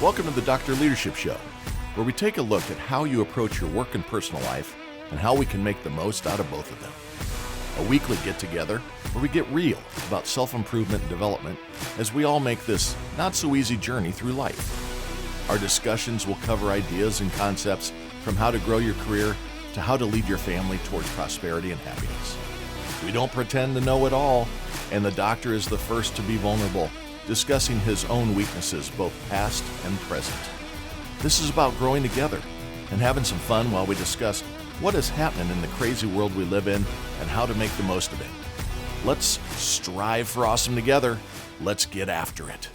Welcome to the Dr. Leadership Show, where we take a look at how you approach your work and personal life and how we can make the most out of both of them. A weekly get-together where we get real about self-improvement and development as we all make this not-so-easy journey through life. Our discussions will cover ideas and concepts from how to grow your career to how to lead your family towards prosperity and happiness. We don't pretend to know it all, and the doctor is the first to be vulnerable, discussing his own weaknesses, both past and present. This is about growing together and having some fun while we discuss what is happening in the crazy world we live in and how to make the most of it. Let's strive for awesome together. Let's get after it.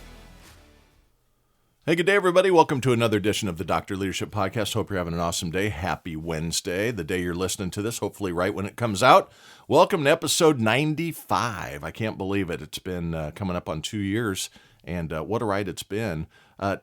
Hey, good day, everybody. Welcome to another edition of the Dr. Leadership Podcast. Hope you're having an awesome day. Happy Wednesday, the day you're listening to this, hopefully right when it comes out. Welcome to episode 95. I can't believe it. It's been coming up on 2 years, and what a ride it's been.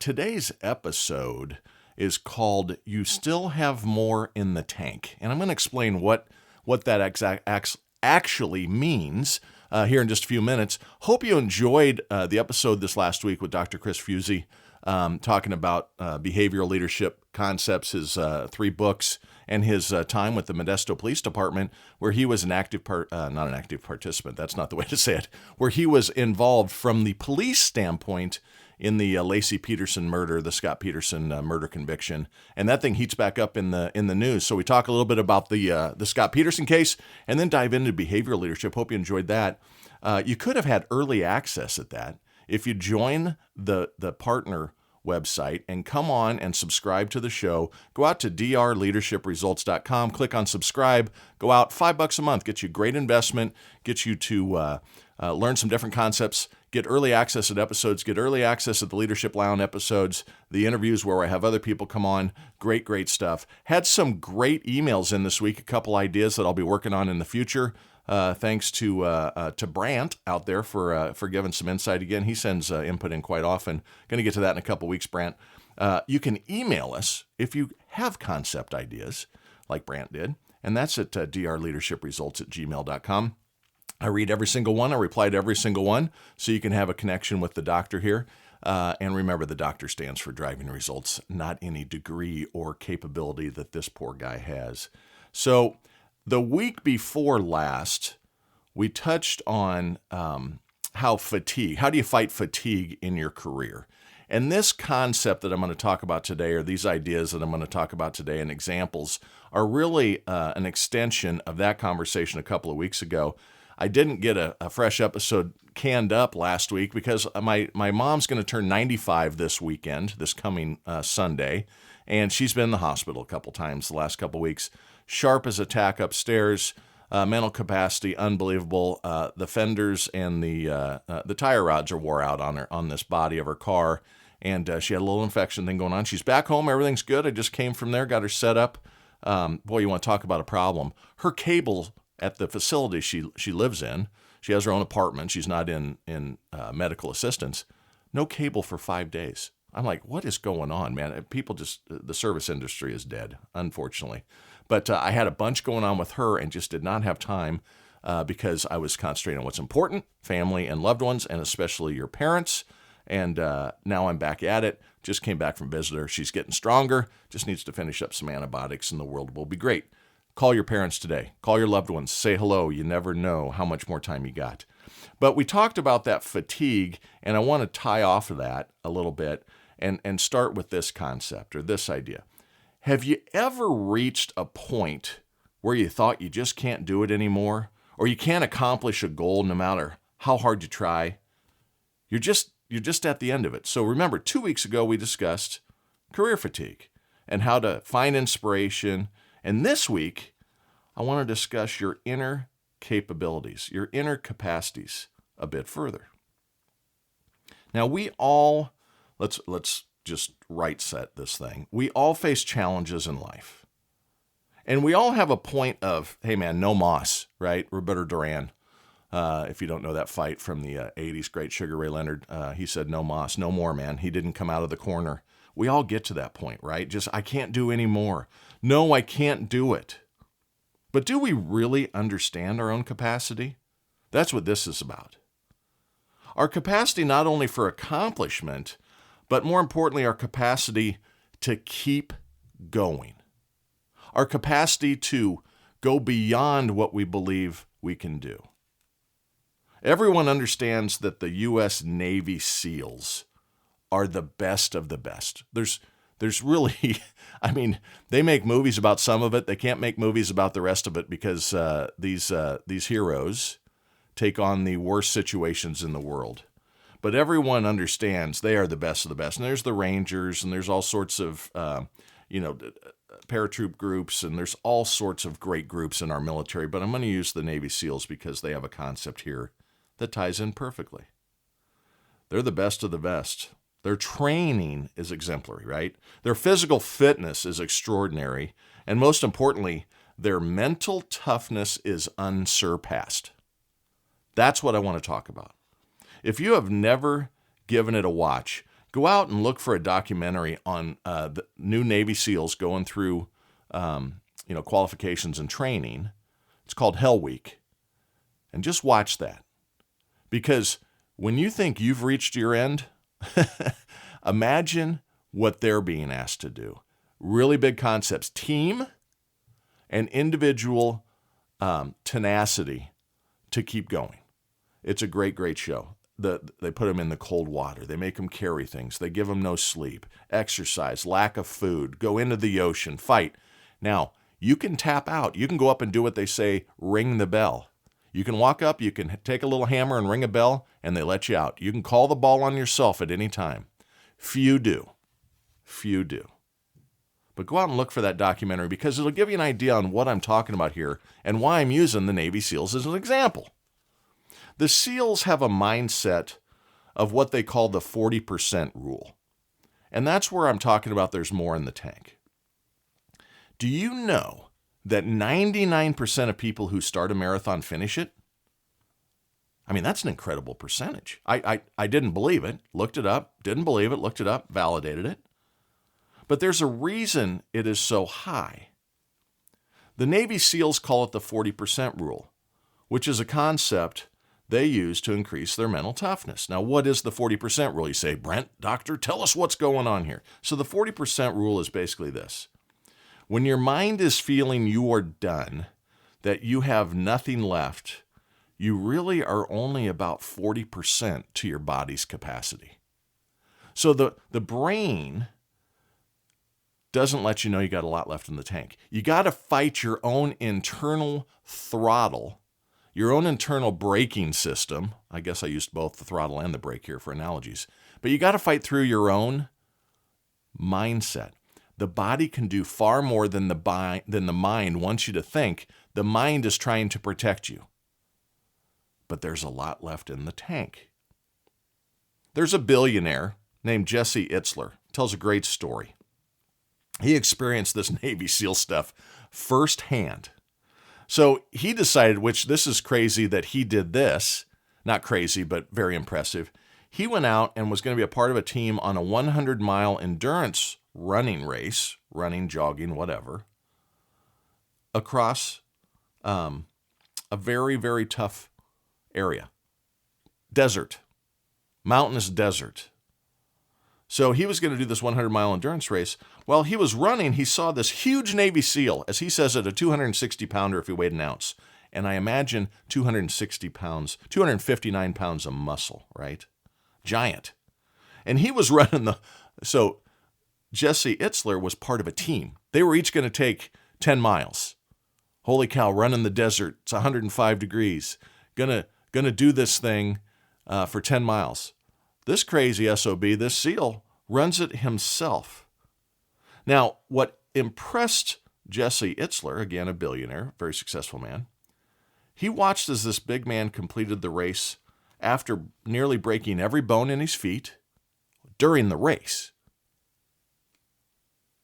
Today's episode is called You Still Have More in the Tank, and I'm going to explain what that actually means here in just a few minutes. Hope you enjoyed the episode this last week with Dr. Chris Fusey. Talking about behavioral leadership concepts, his 3 books, and his time with the Modesto Police Department, where he was not an active participant, that's not the way to say it, where he was involved from the police standpoint in the Lacey Peterson murder, the Scott Peterson murder conviction, and that thing heats back up in the news. So we talk a little bit about the Scott Peterson case, and then dive into behavioral leadership. Hope you enjoyed that. You could have had early access at that if you join the partner website and come on and subscribe to the show. Go out to drleadershipresults.com, click on subscribe, go out $5 a month, get you great investment, get you to learn some different concepts, get early access at episodes, get early access at the Leadership Lounge episodes, the interviews where I have other people come on. Great stuff. Had some great emails in this week, a couple ideas that I'll be working on in the future. Thanks to Brant out there for giving some insight again. He sends input in quite often. Going to get to that in a couple weeks, Brant. You can email us if you have concept ideas, like Brant did, and that's at drleadershipresults@gmail.com. I read every single one. I reply to every single one, so you can have a connection with the doctor here. And remember, the doctor stands for driving results, not any degree or capability that this poor guy has. So the week before last, we touched on how do you fight fatigue in your career? And this concept that I'm going to talk about today, or these ideas that I'm going to talk about today and examples, are really an extension of that conversation a couple of weeks ago. I didn't get a fresh episode canned up last week because my mom's going to turn 95 this weekend, this coming Sunday, and she's been in the hospital a couple times the last couple weeks. Sharp as a tack upstairs, mental capacity unbelievable. The fenders and the tire rods are wore out on this body of her car, and she had a little infection thing going on. She's back home, everything's good. I just came from there, got her set up. Boy, you want to talk about a problem. Her cable at the facility she lives in, she has her own apartment. She's not in medical assistance. No cable for 5 days. I'm like, what is going on, man? The service industry is dead, unfortunately. But I had a bunch going on with her and just did not have time because I was concentrating on what's important, family and loved ones, and especially your parents. And now I'm back at it. Just came back from visitor. She's getting stronger. Just needs to finish up some antibiotics and the world will be great. Call your parents today. Call your loved ones. Say hello. You never know how much more time you got. But we talked about that fatigue, and I want to tie off of that a little bit and start with this concept or this idea. Have you ever reached a point where you thought you just can't do it anymore, or you can't accomplish a goal no matter how hard you try? You're just at the end of it. So remember, 2 weeks ago we discussed career fatigue and how to find inspiration. And this week, I want to discuss your inner capabilities, your inner capacities a bit further. Now, we all, let's just right set this thing. We all face challenges in life. And we all have a point of, hey man, no moss, right? Roberto Duran. If you don't know that fight from the 80s, great Sugar Ray Leonard, he said, no moss, no more, man. He didn't come out of the corner. We all get to that point, right? Just, I can't do any more. No, I can't do it. But do we really understand our own capacity? That's what this is about. Our capacity not only for accomplishment, but more importantly, our capacity to keep going. Our capacity to go beyond what we believe we can do. Everyone understands that the U.S. Navy SEALs are the best of the best. There's really, I mean, they make movies about some of it. They can't make movies about the rest of it because these heroes take on the worst situations in the world. But everyone understands they are the best of the best. And there's the Rangers, and there's all sorts of, paratroop groups, and there's all sorts of great groups in our military. But I'm going to use the Navy SEALs because they have a concept here that ties in perfectly. They're the best of the best. Their training is exemplary, right? Their physical fitness is extraordinary. And most importantly, their mental toughness is unsurpassed. That's what I want to talk about. If you have never given it a watch, go out and look for a documentary on the new Navy SEALs going through qualifications and training. It's called Hell Week. And just watch that. Because when you think you've reached your end, imagine what they're being asked to do. Really big concepts. Team and individual tenacity to keep going. It's a great, great show. They put them in the cold water. They make them carry things. They give them no sleep, exercise, lack of food, go into the ocean, fight. Now, you can tap out. You can go up and do what they say, ring the bell. You can walk up, you can take a little hammer and ring a bell, and they let you out. You can call the ball on yourself at any time. Few do. Few do. But go out and look for that documentary because it'll give you an idea on what I'm talking about here and why I'm using the Navy SEALs as an example. The SEALs have a mindset of what they call the 40% rule. And that's where I'm talking about there's more in the tank. Do you know that 99% of people who start a marathon finish it? I mean, that's an incredible percentage. I didn't believe it, looked it up, didn't believe it, looked it up, validated it. But there's a reason it is so high. The Navy SEALs call it the 40% rule, which is a concept they use to increase their mental toughness. Now, what is the 40% rule? You say, Brent, doctor, tell us what's going on here. So the 40% rule is basically this. When your mind is feeling you are done, that you have nothing left, you really are only about 40% to your body's capacity. So the brain doesn't let you know you got a lot left in the tank. You got to fight your own internal throttle, your own internal braking system. I guess I used both the throttle and the brake here for analogies. But you got to fight through your own mindset. The body can do far more than the mind wants you to think. The mind is trying to protect you. But there's a lot left in the tank. There's a billionaire named Jesse Itzler. Tells a great story. He experienced this Navy SEAL stuff firsthand. So he decided, which this is crazy that he did this. Not crazy, but very impressive. He went out and was going to be a part of a team on a 100-mile endurance running race, running, jogging, whatever, across a very, very tough area. Desert. Mountainous desert. So he was going to do this 100-mile endurance race. While he was running, he saw this huge Navy SEAL, as he says it, a 260-pounder if he weighed an ounce. And I imagine 260 pounds, 259 pounds of muscle, right? Giant. And he was running so Jesse Itzler was part of a team. They were each going to take 10 miles. Holy cow, running the desert. It's 105 degrees. Gonna do this thing for 10 miles. This crazy SOB, this SEAL, runs it himself. Now, what impressed Jesse Itzler, again a billionaire, very successful man, he watched as this big man completed the race after nearly breaking every bone in his feet during the race.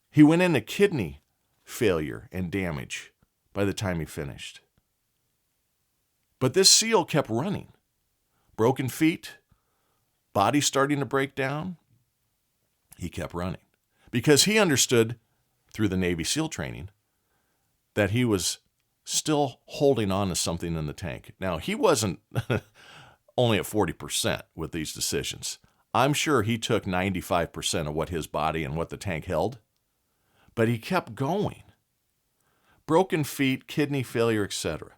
He went into kidney failure and damage by the time he finished. But this SEAL kept running. Broken feet, body starting to break down. He kept running because he understood through the Navy SEAL training that he was still holding on to something in the tank. Now, he wasn't only at 40% with these decisions. I'm sure he took 95% of what his body and what the tank held, but he kept going. Broken feet, kidney failure, etc.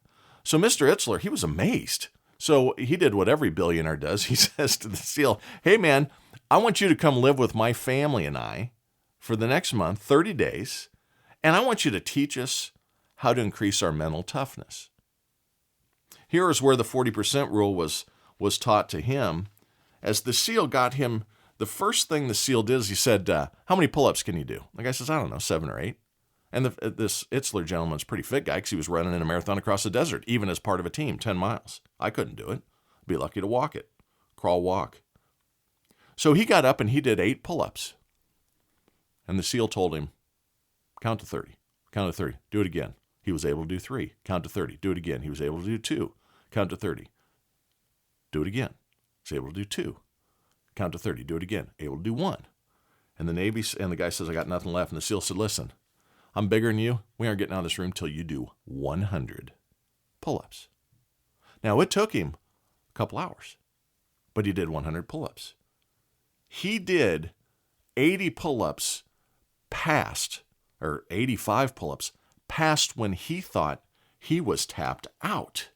So Mr. Itzler, he was amazed. So he did what every billionaire does. He says to the SEAL, hey man, I want you to come live with my family and I for the next month, 30 days, and I want you to teach us how to increase our mental toughness. Here is where the 40% rule was taught to him. As the SEAL got him, the first thing the SEAL did is he said, how many pull-ups can you do? The guy says, I don't know, 7 or 8. And this Itzler gentleman's a pretty fit guy because he was running in a marathon across the desert, even as part of a team, 10 miles. I couldn't do it. I'd be lucky to walk it. Crawl, walk. So he got up and he did 8 pull-ups. And the SEAL told him, count to 30. Count to 30. Do it again. He was able to do 3. Count to 30. Do it again. He was able to do 2. Count to 30. Do it again. He was able to do 2. Count to 30. Do it again. Able to do 1. And the guy says, I got nothing left. And the SEAL said, listen, I'm bigger than you. We aren't getting out of this room till you do 100 pull-ups. Now, it took him a couple hours, but he did 100 pull-ups. He did 80 pull-ups past, or 85 pull-ups past when he thought he was tapped out.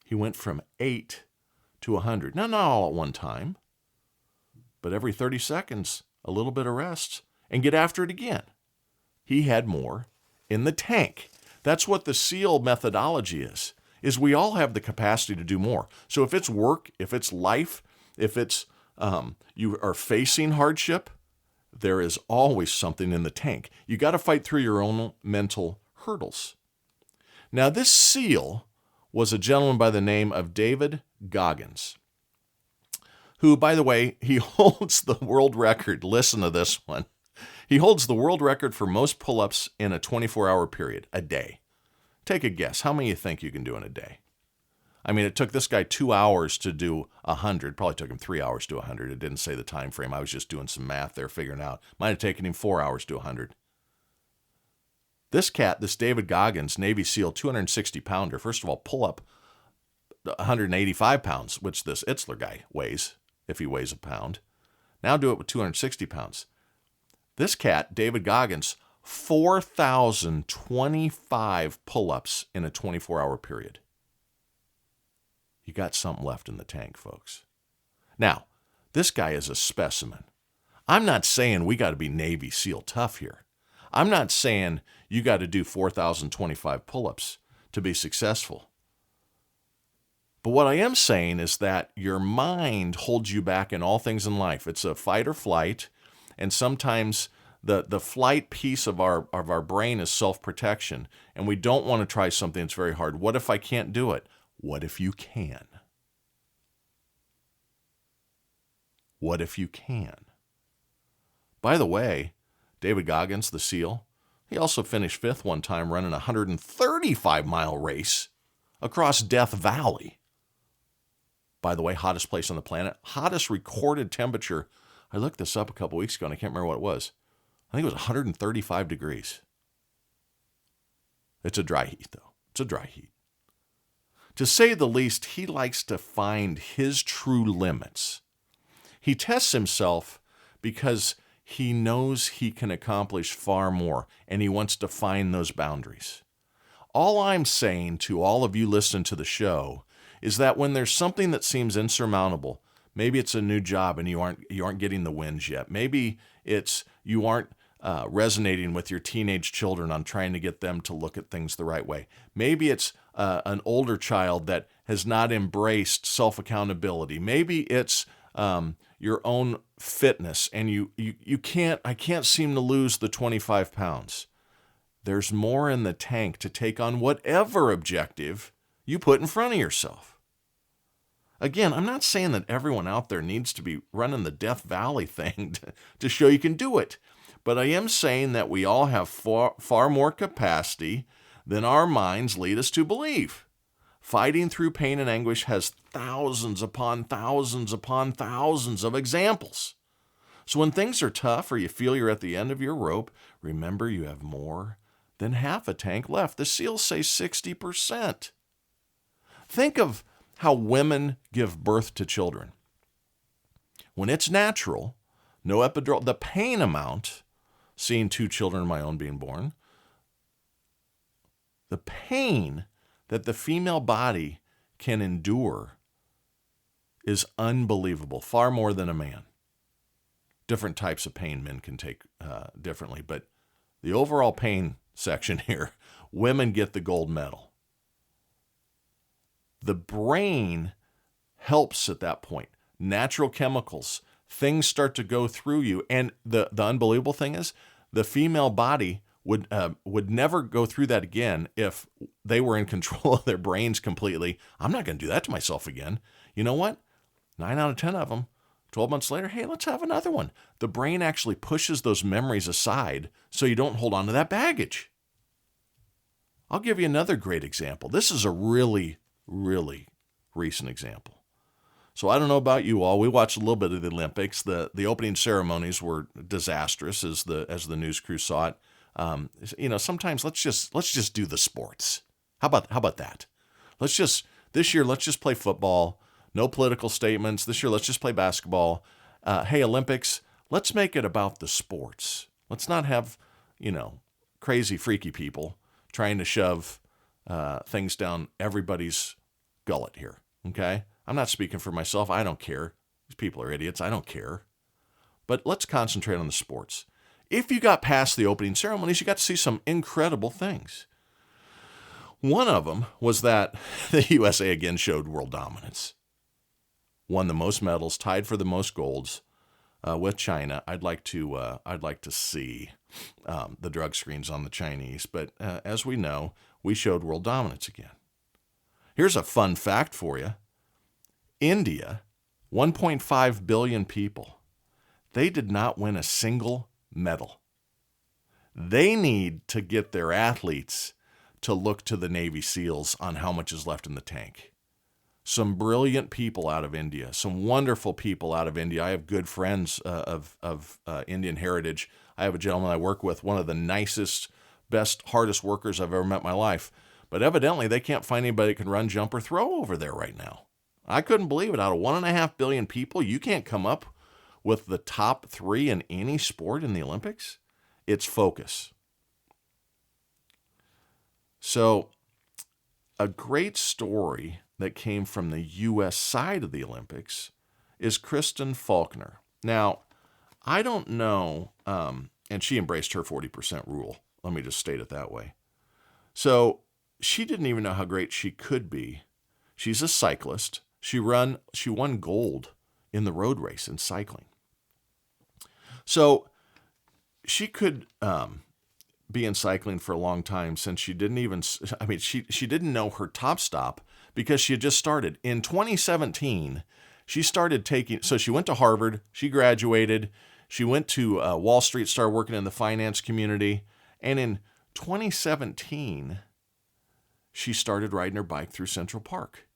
He went from 8 to 100. Now, not all at one time, but every 30 seconds, a little bit of rest, and get after it again. He had more in the tank. That's what the SEAL methodology is we all have the capacity to do more. So if it's work, if it's life, if it's you are facing hardship, there is always something in the tank. You got to fight through your own mental hurdles. Now, this SEAL was a gentleman by the name of David Goggins, who, by the way, he holds the world record. Listen to this one. He holds the world record for most pull-ups in a 24-hour period, a day. Take a guess. How many you think you can do in a day? I mean, it took this guy 2 hours to do 100. Probably took him 3 hours to 100. It didn't say the time frame. I was just doing some math there, figuring out. Might have taken him 4 hours to 100. This cat, this David Goggins, Navy SEAL, 260-pounder. First of all, pull up 185 pounds, which this Itzler guy weighs, if he weighs a pound. Now do it with 260 pounds. This cat, David Goggins, 4,025 pull-ups in a 24-hour period. You got something left in the tank, folks. Now, this guy is a specimen. I'm not saying we got to be Navy SEAL tough here. I'm not saying you got to do 4,025 pull-ups to be successful. But what I am saying is that your mind holds you back in all things in life. It's a fight or flight, and sometimes the flight piece of our brain is self-protection, and we don't want to try something that's very hard. What if I can't do it? What if you can? What if you can? By the way, David Goggins, the SEAL, he also finished 5th one time running a 135-mile race across Death Valley. By the way, hottest place on the planet, hottest recorded temperature. I looked this up a couple weeks ago and I can't remember what it was. I think it was 135 degrees. It's a dry heat, though. It's a dry heat. To say the least, he likes to find his true limits. He tests himself because he knows he can accomplish far more, and he wants to find those boundaries. All I'm saying to all of you listening to the show is that when there's something that seems insurmountable, maybe it's a new job and you aren't getting the wins yet. Maybe it's you aren't resonating with your teenage children on trying to get them to look at things the right way. Maybe it's an older child that has not embraced self-accountability. Maybe it's your own fitness, and I can't seem to lose the 25 pounds. There's more in the tank to take on whatever objective you put in front of yourself. Again, I'm not saying that everyone out there needs to be running the Death Valley thing to show you can do it. But I am saying that we all have far more capacity than our minds lead us to believe. Fighting through pain and anguish has thousands upon thousands upon thousands of examples. So when things are tough or you feel you're at the end of your rope, remember you have more than half a tank left. The SEALs say 60%. Think of how women give birth to children. When it's natural, no epidural, the pain amount, seeing 2 children of my own being born, the pain that the female body can endure is unbelievable, far more than a man. Different types of pain men can take differently, but the overall pain section here, women get the gold medal. The brain helps at that point. Natural chemicals, things start to go through you. And the unbelievable thing is the female body would never go through that again if they were in control of their brains completely. I'm not going to do that to myself again. You know what? 9 out of 10 of them, 12 months later, hey, let's have another one. The brain actually pushes those memories aside so you don't hold on to that baggage. I'll give you another great example. This is a really, really recent example. So I don't know about you all. We watched a little bit of the Olympics. The opening ceremonies were disastrous as the news crew saw it. Sometimes let's just do the sports. How about that? This year let's just play football. No political statements. This year let's just play basketball. Hey, Olympics, let's make it about the sports. Let's not have, crazy freaky people trying to shove things down everybody's gullet here. Okay? I'm not speaking for myself. I don't care. These people are idiots. I don't care. But let's concentrate on the sports. If you got past the opening ceremonies, you got to see some incredible things. One of them was that the USA again showed world dominance. Won the most medals, tied for the most golds with China. I'd like to see the drug screens on the Chinese, but as we know, we showed world dominance again. Here's a fun fact for you. India, 1.5 billion people, they did not win a single medal. They need to get their athletes to look to the Navy SEALs on how much is left in the tank. Some brilliant people out of India, some wonderful people out of India. I have good friends of Indian heritage. I have a gentleman I work with, one of the nicest, best, hardest workers I've ever met in my life. But evidently, they can't find anybody that can run, jump, or throw over there right now. I couldn't believe it. Out of 1.5 billion people, you can't come up with the top 3 in any sport in the Olympics. It's focus. So, a great story that came from the U.S. side of the Olympics is Kristen Faulkner. Now, I don't know, and she embraced her 40% rule. Let me just state it that way. So, she didn't even know how great she could be. She's a cyclist. She won gold in the road race in cycling. So she could be in cycling for a long time since she didn't know her top stop because she had just started. In 2017, she started so she went to Harvard, she graduated, she went to Wall Street, started working in the finance community, and in 2017, she started riding her bike through Central Park.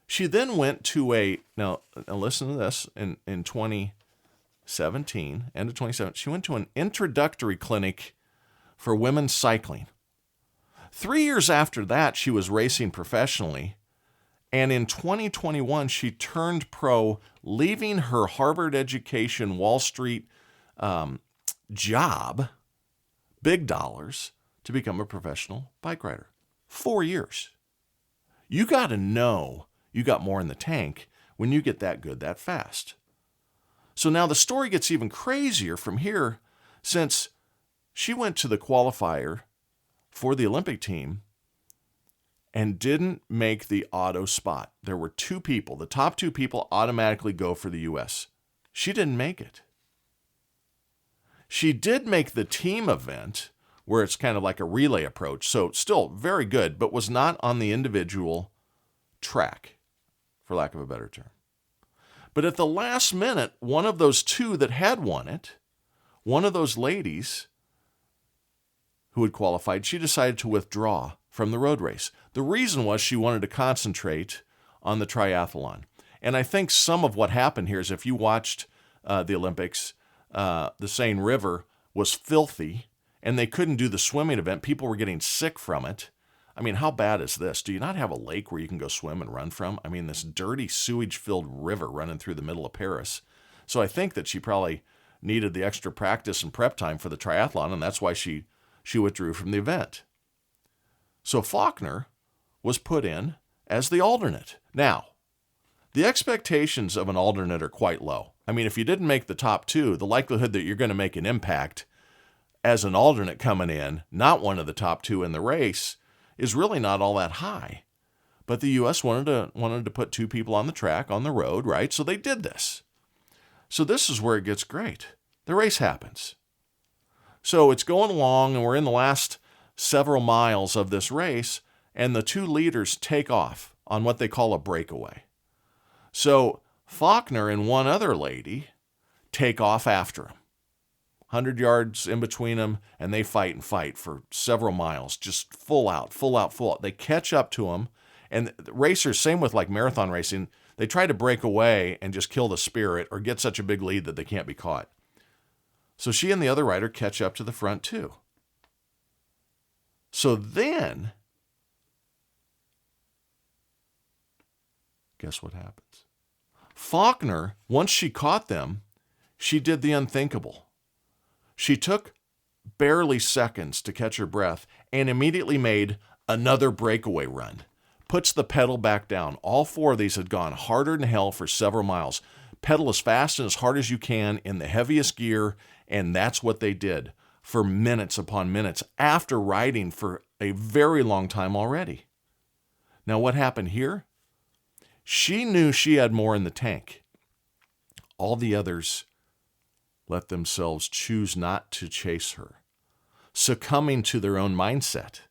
She then went to now listen to this, in 2017, end of 2017, she went to an introductory clinic for women's cycling. 3 years after that, she was racing professionally, and in 2021, she turned pro, leaving her Harvard education, Wall Street job, big dollars, to become a professional bike rider. 4 years. You got to know you got more in the tank when you get that good that fast. So now the story gets even crazier from here, since she went to the qualifier for the Olympic team and didn't make the auto spot. There were 2 people. The top 2 people automatically go for the U.S. She didn't make it. She did make the team event, where it's kind of like a relay approach, so still very good, but was not on the individual track, for lack of a better term. But at the last minute, one of those 2 that had won it, one of those ladies who had qualified, she decided to withdraw from the road race. The reason was she wanted to concentrate on the triathlon. And I think some of what happened here is, if you watched the Olympics, the Seine River was filthy, and they couldn't do the swimming event. People were getting sick from it. I mean, how bad is this? Do you not have a lake where you can go swim and run from? I mean, this dirty sewage-filled river running through the middle of Paris. So I think that she probably needed the extra practice and prep time for the triathlon, and that's why she withdrew from the event. So Faulkner was put in as the alternate. Now, the expectations of an alternate are quite low. I mean, if you didn't make the top 2, the likelihood that you're going to make an impact as an alternate coming in, not one of the top 2 in the race, is really not all that high. But the U.S. wanted to put 2 people on the track, on the road, right? So they did this. So this is where it gets great. The race happens. So it's going along, and we're in the last several miles of this race, and the 2 leaders take off on what they call a breakaway. So Faulkner and one other lady take off after him. 100 yards in between them, and they fight and fight for several miles, just full out. They catch up to him, and the racers, same with like marathon racing, they try to break away and just kill the spirit or get such a big lead that they can't be caught. So she and the other rider catch up to the front too. So then, guess what happens? Faulkner, once she caught them, she did the unthinkable. She took barely seconds to catch her breath and immediately made another breakaway run. Puts the pedal back down. All 4 of these had gone harder than hell for several miles. Pedal as fast and as hard as you can in the heaviest gear, and that's what they did for minutes upon minutes after riding for a very long time already. Now, what happened here? She knew she had more in the tank. All the others let themselves choose not to chase her, succumbing to their own mindset.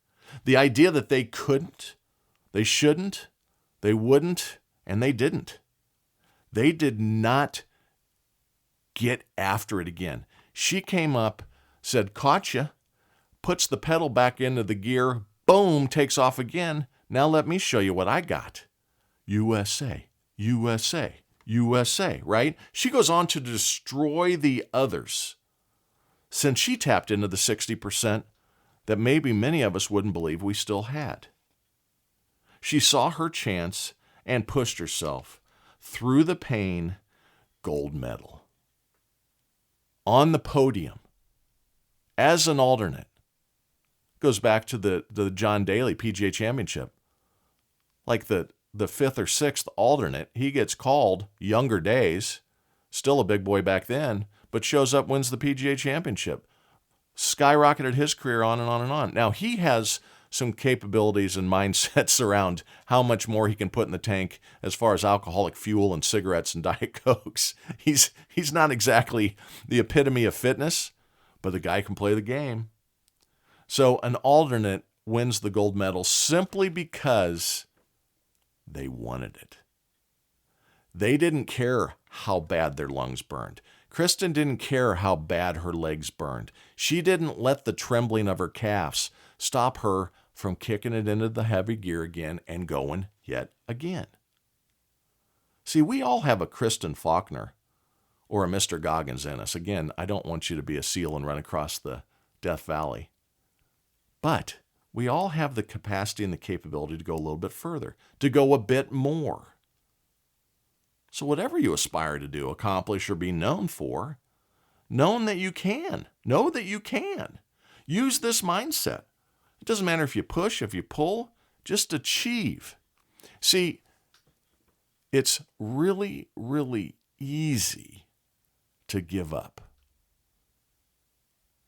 The idea that they couldn't, they shouldn't, they wouldn't, and they didn't. They did not get after it again. She came up, said, "Caught ya," puts the pedal back into the gear, boom, takes off again. Now let me show you what I got. USA, USA, USA, right? She goes on to destroy the others since she tapped into the 60% that maybe many of us wouldn't believe we still had. She saw her chance and pushed herself through the pain, gold medal. On the podium, as an alternate. Goes back to the John Daly PGA Championship. Like the 5th or 6th alternate, he gets called, younger days, still a big boy back then, but shows up, wins the PGA Championship. Skyrocketed his career on and on and on. Now, he has some capabilities and mindsets around how much more he can put in the tank as far as alcoholic fuel and cigarettes and Diet Cokes. He's not exactly the epitome of fitness, but the guy can play the game. So an alternate wins the gold medal simply because they wanted it. They didn't care how bad their lungs burned. Kristen didn't care how bad her legs burned. She didn't let the trembling of her calves stop her from kicking it into the heavy gear again and going yet again. See, we all have a Kristen Faulkner or a Mr. Goggins in us. Again, I don't want you to be a SEAL and run across the Death Valley. But we all have the capacity and the capability to go a little bit further, to go a bit more. So whatever you aspire to do, accomplish, or be known for, know that you can. Know that you can. Use this mindset. It doesn't matter if you push, if you pull, just achieve. See, it's really, really easy to give up.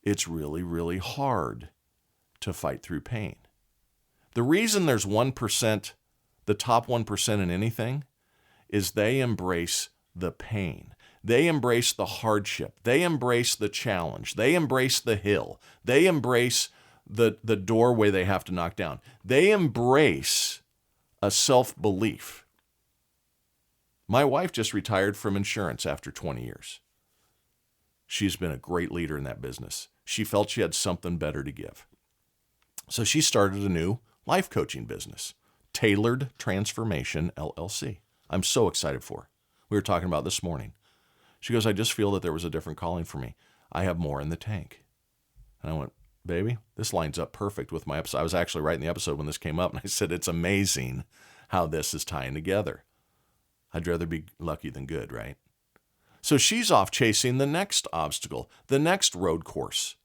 It's really, really hard to fight through pain. The reason there's 1%, the top 1% in anything, is they embrace the pain. They embrace the hardship. They embrace the challenge. They embrace the hill. They embrace the doorway they have to knock down. They embrace a self-belief. My wife just retired from insurance after 20 years. She's been a great leader in that business. She felt she had something better to give. So she started a new life coaching business, Tailored Transformation, LLC. I'm so excited for her. We were talking about this morning. She goes, I just feel that there was a different calling for me. I have more in the tank. And I went, baby, this lines up perfect with my episode. I was actually writing the episode when this came up, and I said, it's amazing how this is tying together. I'd rather be lucky than good, right? So she's off chasing the next obstacle, the next road course.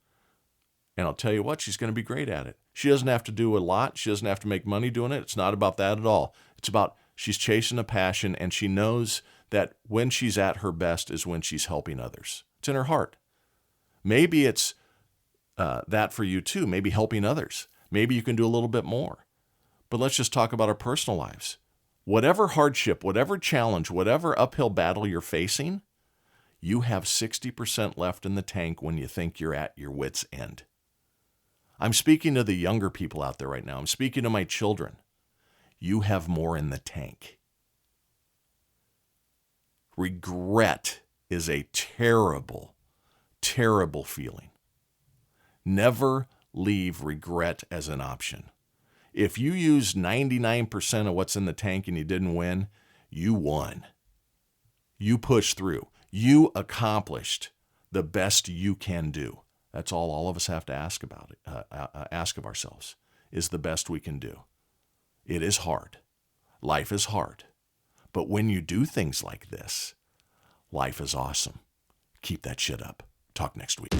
And I'll tell you what, she's going to be great at it. She doesn't have to do a lot. She doesn't have to make money doing it. It's not about that at all. It's about she's chasing a passion, and she knows that when she's at her best is when she's helping others. It's in her heart. Maybe it's that for you too, maybe helping others. Maybe you can do a little bit more. But let's just talk about our personal lives. Whatever hardship, whatever challenge, whatever uphill battle you're facing, you have 60% left in the tank when you think you're at your wit's end. I'm speaking to the younger people out there right now. I'm speaking to my children. You have more in the tank. Regret is a terrible, terrible feeling. Never leave regret as an option. If you use 99% of what's in the tank and you didn't win, you won. You pushed through. You accomplished the best you can do. That's all of us have to ask about it. Ask of ourselves is the best we can do. It is hard. Life is hard. But when you do things like this, life is awesome. Keep that shit up. Talk next week.